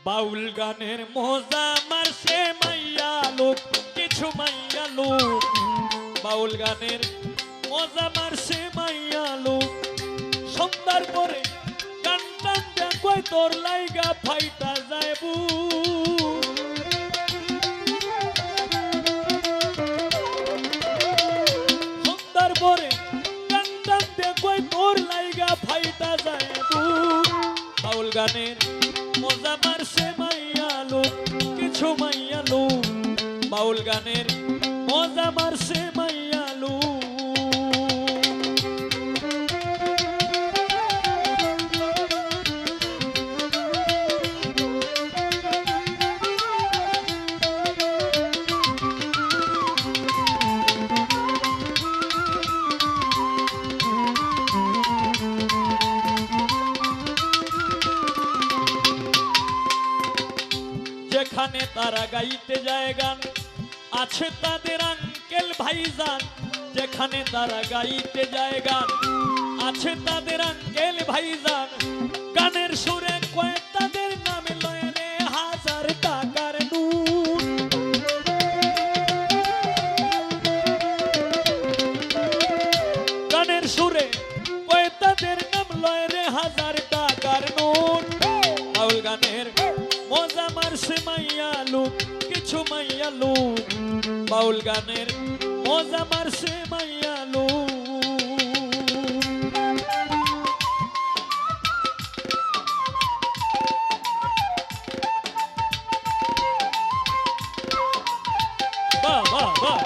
বাউল গানের মজা মারছে মাইয়া লোক, কিছু মাইয়া লোক। বাউল গানের মজা মারছে মাইয়া লোক। সন্ধ্যার পরে গান টান কই তোর লাইগা ফাইটা যায় বুক। সন্ধ্যার পরে গান টান কই তোর লাইগা ফাইটা যায় বুক। বাউল গানের মজা মারছে মাইয়া লোক, কিছু মাইয়া লোক। বাউল গানের মজা মারছে মাইয়া লোক। যেখানে তারা গাইতে যায় গান, আছে তাদের আঙ্কেল ভাইজান। যেখানে তারা গাইতে যায় গান, আছে তাদের আঙ্কেল ভাইজান। গানের সুরে কয় তাদের নামে লয় রে হাজার টাকার নোট। গানের সুরে কয় তাদের নাম লয় রে হাজার টাকার নোট। বাউল গানের মজা মারছে মাইয়া লোক, কিছু মাইয়া লোক। বাউল গানের মজা মারছে মাইয়া লোক। বাহ বাহ বাহ।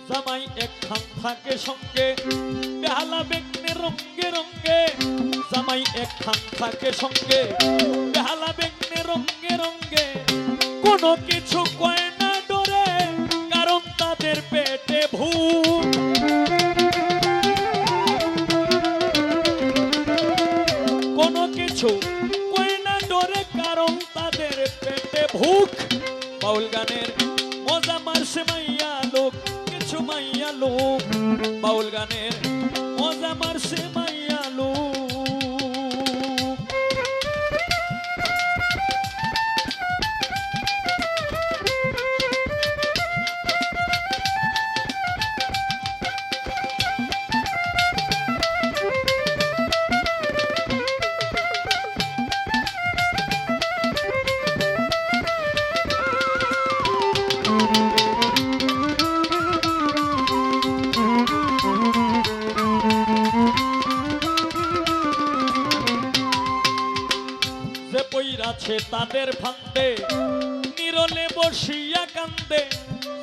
জামাই একখান থাকে সঙ্গে, বেহালা বেগনে রঙ্গে রঙ্গে। জামাই একখান থাকে সঙ্গে, বেহালা বেগনে রঙ্গে রঙ্গে। কোনো কিছু কয় না ডরে, কারণ তাদের পেটে ভূত। কোনো কিছু কয় না ডরে, কারণ তাদের পেটে ভুক। বাউল গানের মজা মারছে মাইয়া লোক, কিছু মাইয়া লোক। বাউল গানের মজা মারছে মাইয়া লোক। যে পইরাছে তাদের ফান্দে, নিরলে বসিয়া কান্দে।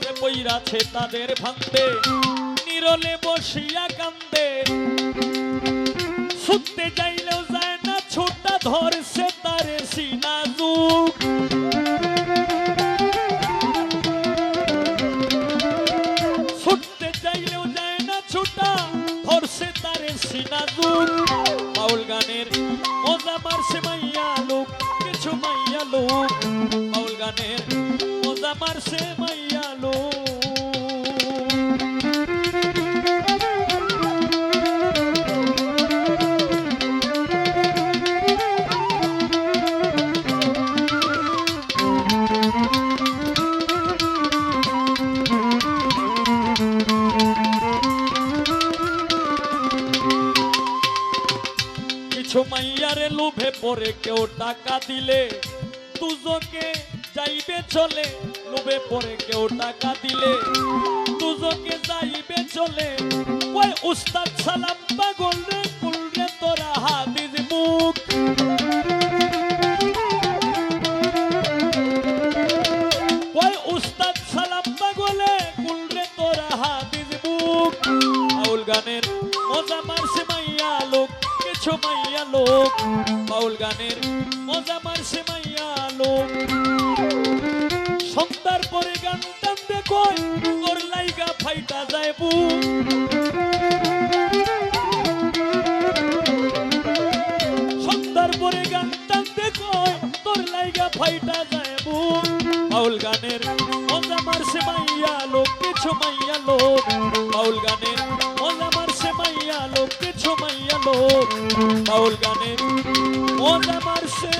যে পইরাছে তাদের ফান্দে, নিরলে বসিয়া কান্দে। ছুটতে যাইলেও যায় না, ছোটা ধরছে তারে সিনা যুগ। ছুটতে যাইলেও যায় না, ছোটা ধরছে তারে সিনা যুগ। বাউল গানের মজা মারছে মাইয়া লোক, কিছু মাইয়া লোক। বাউল গানের মজা মারছে মাইয়া লোক। কিছু মাইয়ারে লোভে পরে কেউ টাকা দিলে দুজকে যাইবে চলে। লোভে পরে কেউ টাকা দিলে দুজকে যাইবে চলে। ওই উস্তাদ সালাম পাগল রে, কুল রে তোরা হাদিস মুখ। ওই উস্তাদ সালাম পাগলে, কুল রে তোরা হাদিস মুখ। বাউল গানের মজা মারছে মাইয়া লোক, কিছু মাইয়া লোক। বাউল গানের মজা মারছে মাইয়া লোক। বাউল গানের মজা মারছে মাইয়া লোক কিছু মাইয়া লোক বাউল গানের মজা মারছে মাইয়া লোক কিছু মাইয়া লোক বাউল গানের মজা মারছে